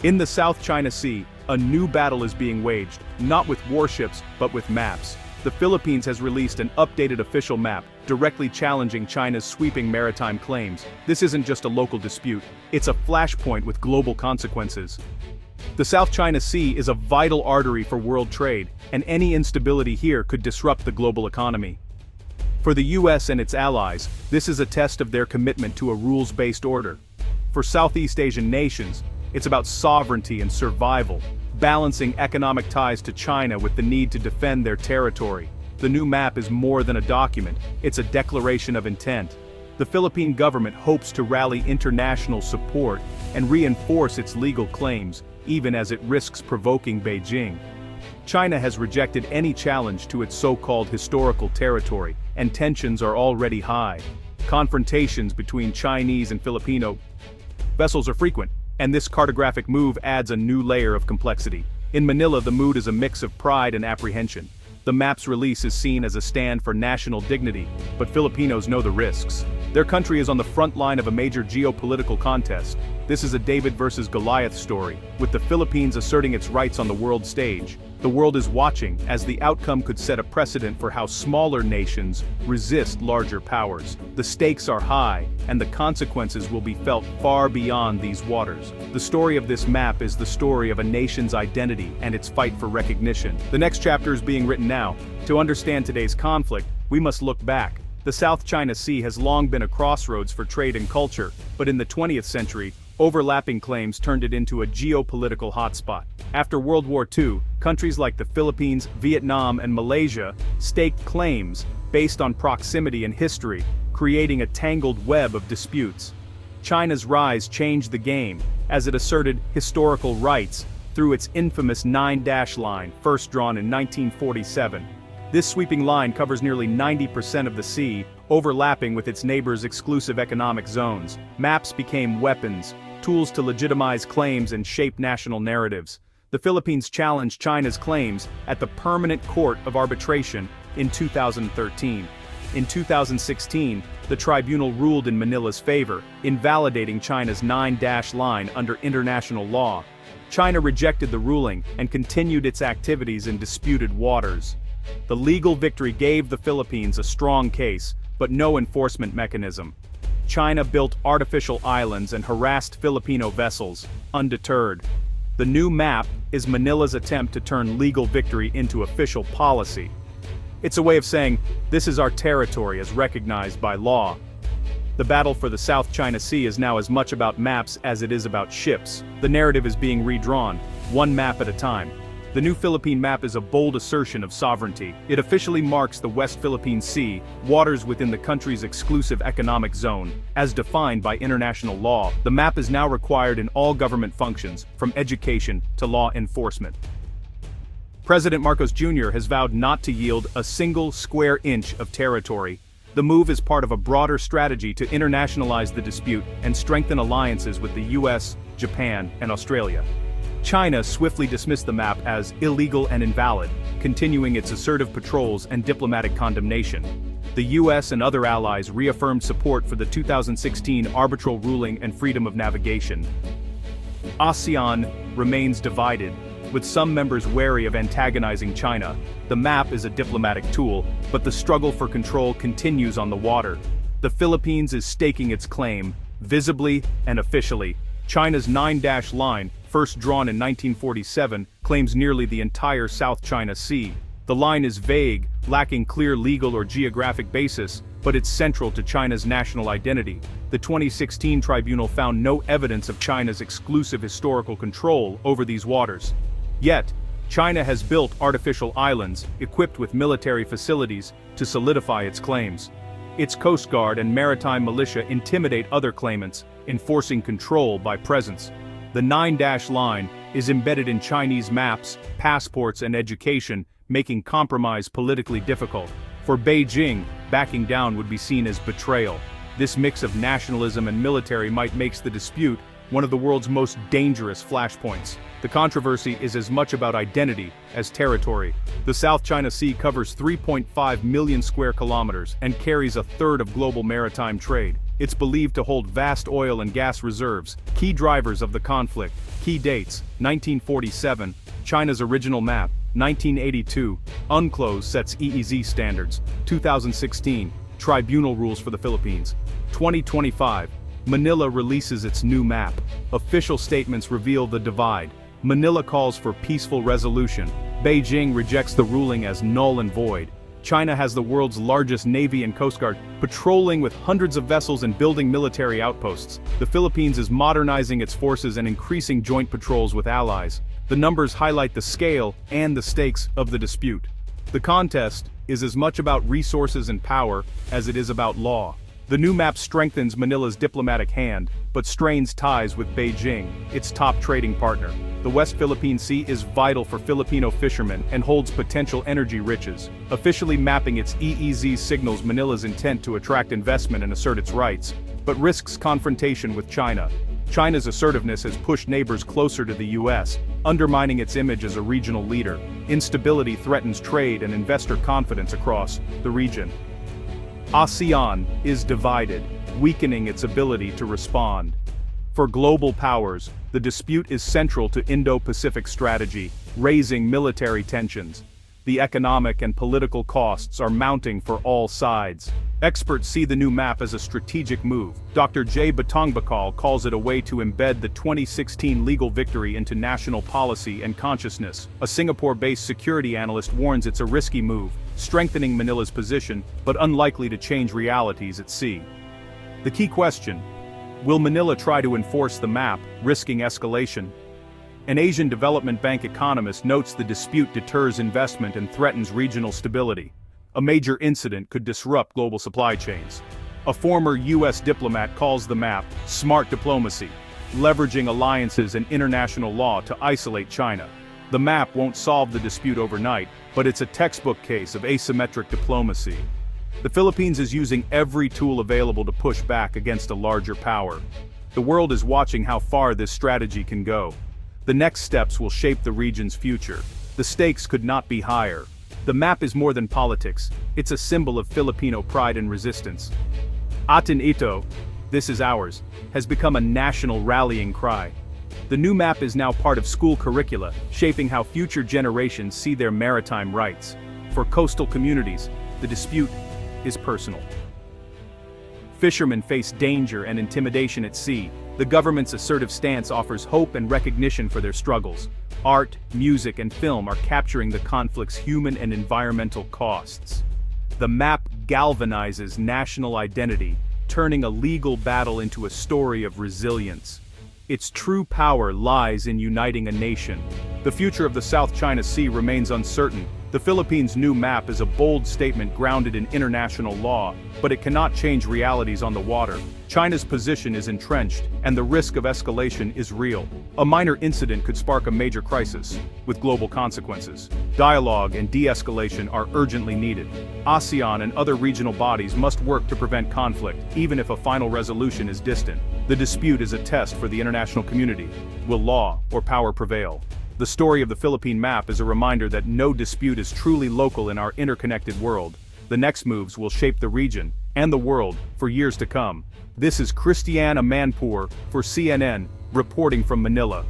In the South China Sea, a new battle is being waged, not with warships, but with maps. The Philippines has released an updated official map, directly challenging China's sweeping maritime claims. This isn't just a local dispute, it's a flashpoint with global consequences. The South China Sea is a vital artery for world trade, and any instability here could disrupt the global economy. For the US and its allies, this is a test of their commitment to a rules-based order. For Southeast Asian nations, it's about sovereignty and survival, balancing economic ties to China with the need to defend their territory. The new map is more than a document, it's a declaration of intent. The Philippine government hopes to rally international support and reinforce its legal claims, even as it risks provoking Beijing. China has rejected any challenge to its so-called historical territory, and tensions are already high. Confrontations between Chinese and Filipino vessels are frequent, and this cartographic move adds a new layer of complexity. In Manila, the mood is a mix of pride and apprehension. The map's release is seen as a stand for national dignity, but Filipinos know the risks. Their country is on the front line of a major geopolitical contest. This is a David versus Goliath story, with the Philippines asserting its rights on the world stage. The world is watching, as the outcome could set a precedent for how smaller nations resist larger powers. The stakes are high, and the consequences will be felt far beyond these waters. The story of this map is the story of a nation's identity and its fight for recognition. The next chapter is being written now. To understand today's conflict, we must look back. The South China Sea has long been a crossroads for trade and culture, but in the 20th century, overlapping claims turned it into a geopolitical hotspot. After World War II, countries like the Philippines, Vietnam, and Malaysia staked claims based on proximity and history, creating a tangled web of disputes. China's rise changed the game, as it asserted historical rights through its infamous 9-dash line, first drawn in 1947. This sweeping line covers nearly 90% of the sea, overlapping with its neighbors' exclusive economic zones. Maps became weapons, tools to legitimize claims and shape national narratives. The Philippines challenged China's claims at the Permanent Court of Arbitration in 2013. In 2016, the tribunal ruled in Manila's favor, invalidating China's 9-dash line under international law. China rejected the ruling and continued its activities in disputed waters. The legal victory gave the Philippines a strong case, but no enforcement mechanism. China built artificial islands and harassed Filipino vessels, undeterred. The new map is Manila's attempt to turn legal victory into official policy. It's a way of saying, this is our territory as recognized by law. The battle for the South China Sea is now as much about maps as it is about ships. The narrative is being redrawn, one map at a time. The new Philippine map is a bold assertion of sovereignty. It officially marks the West Philippine Sea, waters within the country's exclusive economic zone, as defined by international law. The map is now required in all government functions, from education to law enforcement. President Marcos Jr. has vowed not to yield a single square inch of territory. The move is part of a broader strategy to internationalize the dispute and strengthen alliances with the US, Japan, and Australia. China swiftly dismissed the map as illegal and invalid, continuing its assertive patrols and diplomatic condemnation. The US and other allies reaffirmed support for the 2016 arbitral ruling and freedom of navigation. ASEAN remains divided, with some members wary of antagonizing China. The map is a diplomatic tool, but the struggle for control continues on the water. The Philippines is staking its claim, visibly and officially. China's 9-dash line, first drawn in 1947, claims nearly the entire South China Sea. The line is vague, lacking clear legal or geographic basis, but it's central to China's national identity. The 2016 tribunal found no evidence of China's exclusive historical control over these waters. Yet, China has built artificial islands, equipped with military facilities, to solidify its claims. Its Coast Guard and maritime militia intimidate other claimants, enforcing control by presence. The 9-dash line is embedded in Chinese maps, passports, and education, making compromise politically difficult. For Beijing, backing down would be seen as betrayal. This mix of nationalism and military might make the dispute one of the world's most dangerous flashpoints. The controversy is as much about identity as territory. The South China Sea covers 3.5 million square kilometers and carries a third of global maritime trade. It's believed to hold vast oil and gas reserves, key drivers of the conflict. Key dates: 1947, China's original map; 1982, UNCLOS sets EEZ standards; 2016, Tribunal rules for the Philippines; 2025, Manila releases its new map. Official statements reveal the divide. Manila calls for peaceful resolution. Beijing rejects the ruling as null and void. China has the world's largest navy and coast guard, patrolling with hundreds of vessels and building military outposts. The Philippines is modernizing its forces and increasing joint patrols with allies. The numbers highlight the scale and the stakes of the dispute. The contest is as much about resources and power as it is about law. The new map strengthens Manila's diplomatic hand, but strains ties with Beijing, its top trading partner. The West Philippine Sea is vital for Filipino fishermen and holds potential energy riches. Officially mapping its EEZ signals Manila's intent to attract investment and assert its rights, but risks confrontation with China. China's assertiveness has pushed neighbors closer to the US, undermining its image as a regional leader. Instability threatens trade and investor confidence across the region. ASEAN is divided, weakening its ability to respond. For global powers, the dispute is central to Indo-Pacific strategy, raising military tensions. The economic and political costs are mounting for all sides. Experts see the new map as a strategic move. Dr. J. Batongbakal calls it a way to embed the 2016 legal victory into national policy and consciousness. A Singapore-based security analyst warns it's a risky move, strengthening Manila's position, but unlikely to change realities at sea. The key question: will Manila try to enforce the map, risking escalation? An Asian Development Bank economist notes the dispute deters investment and threatens regional stability. A major incident could disrupt global supply chains. A former US diplomat calls the map smart diplomacy, leveraging alliances and international law to isolate China. The map won't solve the dispute overnight, but it's a textbook case of asymmetric diplomacy. The Philippines is using every tool available to push back against a larger power. The world is watching how far this strategy can go. The next steps will shape the region's future. The stakes could not be higher. The map is more than politics, it's a symbol of Filipino pride and resistance. Atin Ito, this is ours, has become a national rallying cry. The new map is now part of school curricula, shaping how future generations see their maritime rights. For coastal communities, the dispute is personal. Fishermen face danger and intimidation at sea. The government's assertive stance offers hope and recognition for their struggles. Art, music, and film are capturing the conflict's human and environmental costs. The map galvanizes national identity, turning a legal battle into a story of resilience. Its true power lies in uniting a nation. The future of the South China Sea remains uncertain. The Philippines' new map is a bold statement grounded in international law, but it cannot change realities on the water. China's position is entrenched, and the risk of escalation is real. A minor incident could spark a major crisis, with global consequences. Dialogue and de-escalation are urgently needed. ASEAN and other regional bodies must work to prevent conflict, even if a final resolution is distant. The dispute is a test for the international community. Will law or power prevail? The story of the Philippine map is a reminder that no dispute is truly local in our interconnected world. The next moves will shape the region and the world for years to come. This is Christiane Amanpour for CNN, reporting from Manila.